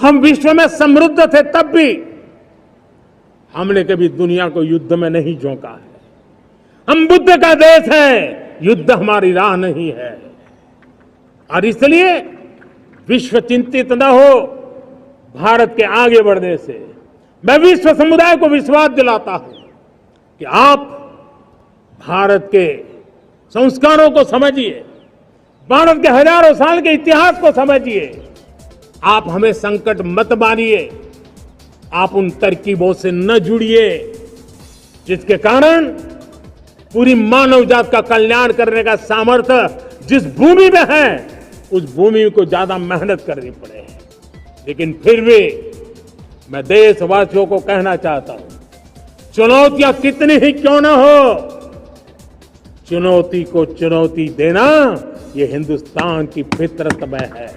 हम विश्व में समृद्ध थे तब भी हमने कभी दुनिया को युद्ध में नहीं झोंका है। हम बुद्ध का देश है, युद्ध हमारी राह नहीं है। और इसलिए विश्व चिंतित न हो भारत के आगे बढ़ने से। मैं विश्व समुदाय को विश्वास दिलाता हूं कि आप भारत के संस्कारों को समझिए, भारत के हजारों साल के इतिहास को समझिए। आप हमें संकट मत मानिए, आप उन तरकीबों से न जुड़िए जिसके कारण पूरी मानव जात का कल्याण करने का सामर्थ्य जिस भूमि में है उस भूमि को ज्यादा मेहनत करनी पड़े। लेकिन फिर भी मैं देशवासियों को कहना चाहता हूं, चुनौतियां कितनी ही क्यों न हो, चुनौती को चुनौती देना ये हिंदुस्तान की फितरत में है।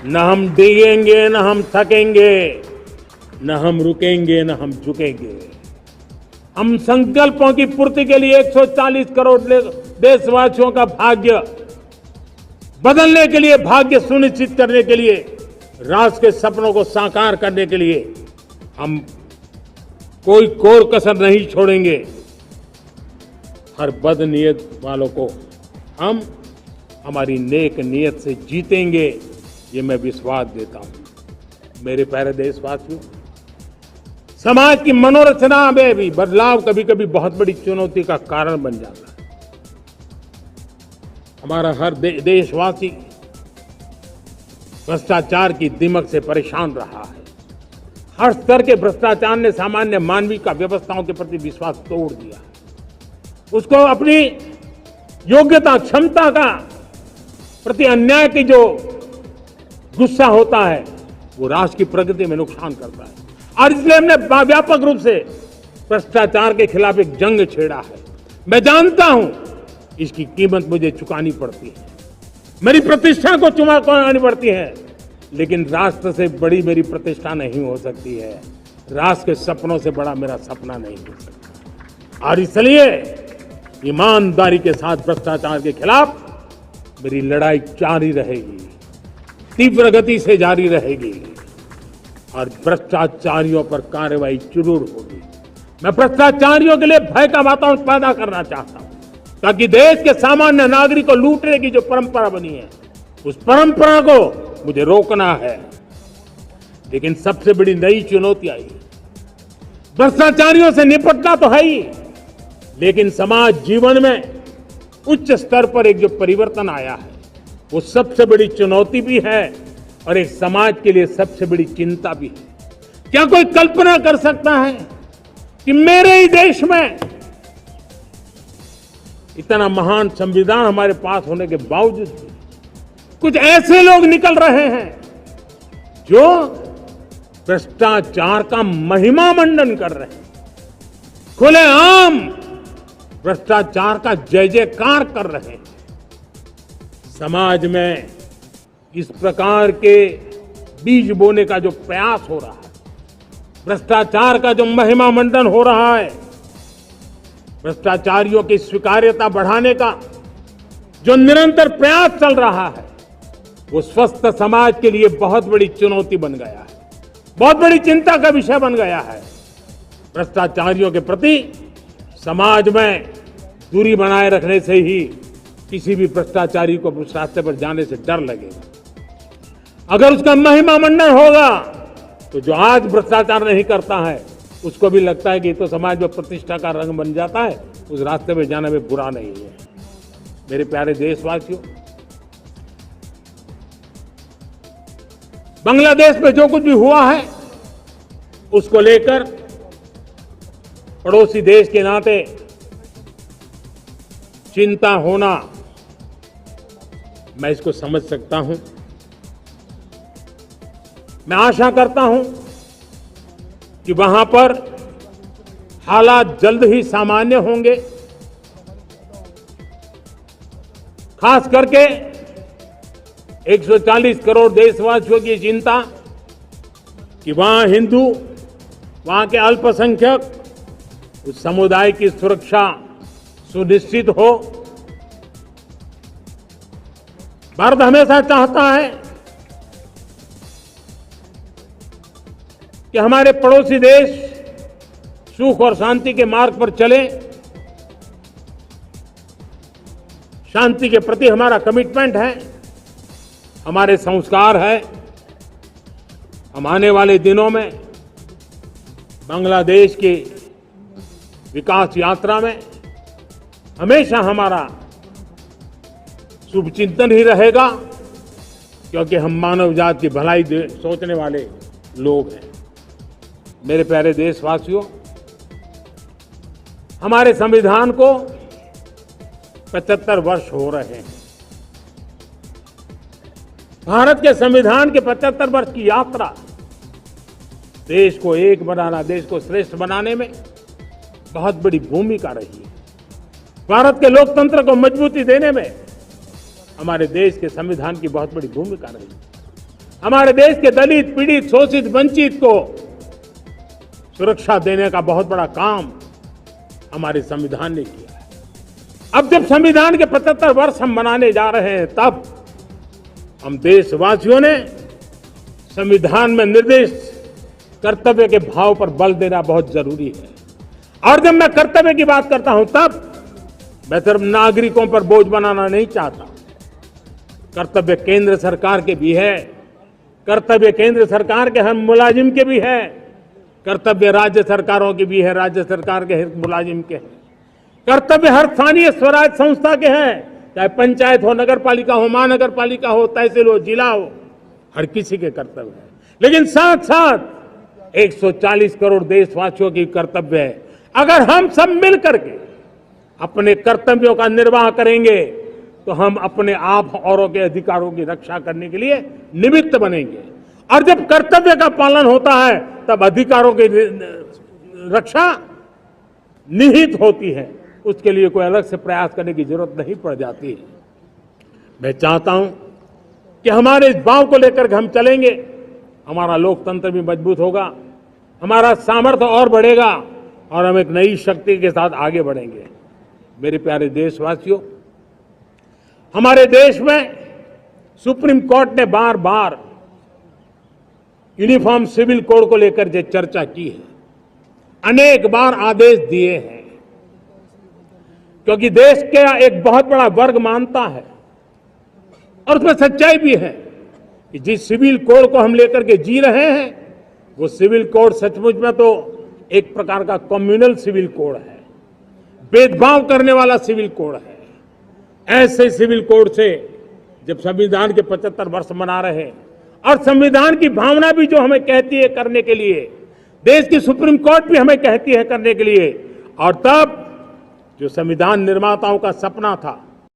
न हम डिगेंगे, न हम थकेंगे, न हम रुकेंगे, न हम झुकेंगे। हम संकल्पों की पूर्ति के लिए 140 करोड़ देशवासियों का भाग्य बदलने के लिए, भाग्य सुनिश्चित करने के लिए, राष्ट्र के सपनों को साकार करने के लिए हम कोई कोर कसर नहीं छोड़ेंगे। हर बदनीयत वालों को हम हमारी नेक नीयत से जीतेंगे, ये मैं विश्वास देता हूं। मेरे प्यारे देशवासियों, समाज की मनोरचना में भी बदलाव कभी कभी बहुत बड़ी चुनौती का कारण बन जाता है। हमारा हर देशवासी भ्रष्टाचार की दिमक से परेशान रहा है। हर स्तर के भ्रष्टाचार ने सामान्य मानवीय का व्यवस्थाओं के प्रति विश्वास तोड़ दिया। उसको अपनी योग्यता, क्षमता का प्रति अन्याय की जो गुस्सा होता है वो राष्ट्र की प्रगति में नुकसान करता है। और इसलिए हमने व्यापक रूप से भ्रष्टाचार के खिलाफ एक जंग छेड़ा है। मैं जानता हूं इसकी कीमत मुझे चुकानी पड़ती है, मेरी प्रतिष्ठा को चुकानी पड़ती है, लेकिन राष्ट्र से बड़ी मेरी प्रतिष्ठा नहीं हो सकती है, राष्ट्र के सपनों से बड़ा मेरा सपना नहीं हो सकता। और इसलिए ईमानदारी के साथ भ्रष्टाचार के खिलाफ मेरी लड़ाई जारी रहेगी, तीव्र गति से जारी रहेगी और भ्रष्टाचारियों पर कार्रवाई जरूर होगी। मैं भ्रष्टाचारियों के लिए भय का वातावरण पैदा करना चाहता हूं ताकि देश के सामान्य नागरिक को लूटने की जो परंपरा बनी है उस परंपरा को मुझे रोकना है। लेकिन सबसे बड़ी नई चुनौती आई, भ्रष्टाचारियों से निपटना तो है ही, लेकिन समाज जीवन में उच्च स्तर पर एक जो परिवर्तन आया है वो सबसे बड़ी चुनौती भी है और एक समाज के लिए सबसे बड़ी चिंता भी है। क्या कोई कल्पना कर सकता है कि मेरे ही देश में इतना महान संविधान हमारे पास होने के बावजूद कुछ ऐसे लोग निकल रहे हैं जो भ्रष्टाचार का महिमा मंडन कर रहे हैं, खुलेआम भ्रष्टाचार का जय जयकार कर रहे हैं। समाज में इस प्रकार के बीज बोने का जो प्रयास हो रहा है, भ्रष्टाचार का जो महिमा मंडन हो रहा है, भ्रष्टाचारियों की स्वीकार्यता बढ़ाने का जो निरंतर प्रयास चल रहा है वो स्वस्थ समाज के लिए बहुत बड़ी चुनौती बन गया है, बहुत बड़ी चिंता का विषय बन गया है। भ्रष्टाचारियों के प्रति समाज में दूरी बनाए रखने से ही किसी भी भ्रष्टाचारी को उस रास्ते पर जाने से डर लगेगा। अगर उसका महिमा मंडन होगा तो जो आज भ्रष्टाचार नहीं करता है उसको भी लगता है कि तो समाज में प्रतिष्ठा का रंग बन जाता है, उस रास्ते में जाने में बुरा नहीं है। मेरे प्यारे देशवासियों, बांग्लादेश में जो कुछ भी हुआ है उसको लेकर पड़ोसी देश के नाते चिंता होना, मैं इसको समझ सकता हूं। मैं आशा करता हूं कि वहां पर हालात जल्द ही सामान्य होंगे, खास करके 140 करोड़ देशवासियों की चिंता कि वहां हिंदू, वहां के अल्पसंख्यक, उस समुदाय की सुरक्षा सुनिश्चित हो। भारत हमेशा चाहता है कि हमारे पड़ोसी देश सुख और शांति के मार्ग पर चले। शांति के प्रति हमारा कमिटमेंट है, हमारे संस्कार है। हम आने वाले दिनों में बांग्लादेश की विकास यात्रा में हमेशा हमारा शुभचिंतन ही रहेगा, क्योंकि हम मानव जाति की भलाई सोचने वाले लोग हैं। मेरे प्यारे देशवासियों, हमारे संविधान को 75 वर्ष हो रहे हैं। भारत के संविधान के 75 वर्ष की यात्रा देश को एक बनाना, देश को श्रेष्ठ बनाने में बहुत बड़ी भूमिका रही है। भारत के लोकतंत्र को मजबूती देने में हमारे देश के संविधान की बहुत बड़ी भूमिका रही है। हमारे देश के दलित, पीड़ित, शोषित, वंचित को सुरक्षा देने का बहुत बड़ा काम हमारे संविधान ने किया है। अब जब संविधान के 75 वर्ष हम मनाने जा रहे हैं, तब हम देशवासियों ने संविधान में निर्दिष्ट कर्तव्य के भाव पर बल देना बहुत जरूरी है। और जब मैं कर्तव्य की बात करता हूं, तब मैं सिर्फ नागरिकों पर बोझ बनाना नहीं चाहता। कर्तव्य केंद्र सरकार के भी है, कर्तव्य केंद्र सरकार के हर मुलाजिम के भी है, कर्तव्य राज्य सरकारों के भी है, राज्य सरकार के हर मुलाजिम के हैं, कर्तव्य हर स्थानीय स्वराज संस्था के हैं, चाहे पंचायत हो, नगर पालिका हो, महानगर पालिका हो, तहसील हो, जिला हो, हर किसी के कर्तव्य है। लेकिन साथ साथ 140 करोड़ देशवासियों की कर्तव्य है। अगर हम सब मिल करके अपने कर्तव्यों का निर्वाह करेंगे, तो हम अपने आप औरों के अधिकारों की रक्षा करने के लिए निमित्त बनेंगे। और जब कर्तव्य का पालन होता है, तब अधिकारों की रक्षा निहित होती है। उसके लिए कोई अलग से प्रयास करने की जरूरत नहीं पड़ जाती है। मैं चाहता हूं कि हमारे इस भाव को लेकर हम चलेंगे, हमारा लोकतंत्र भी मजबूत होगा, हमारा सामर्थ्य और बढ़ेगा और हम एक नई शक्ति के साथ आगे बढ़ेंगे। मेरे प्यारे देशवासियों, हमारे देश में सुप्रीम कोर्ट ने बार बार यूनिफॉर्म सिविल कोड को लेकर जो चर्चा की है, अनेक बार आदेश दिए हैं, क्योंकि देश का एक बहुत बड़ा वर्ग मानता है और उसमें सच्चाई भी है कि जिस सिविल कोड को हम लेकर के जी रहे हैं, वो सिविल कोड सचमुच में तो एक प्रकार का कम्युनल सिविल कोड है, भेदभाव करने वाला सिविल कोड है। ऐसे सिविल कोड से जब संविधान के 75 वर्ष मना रहे हैं और संविधान की भावना भी जो हमें कहती है करने के लिए, देश की सुप्रीम कोर्ट भी हमें कहती है करने के लिए, और तब जो संविधान निर्माताओं का सपना था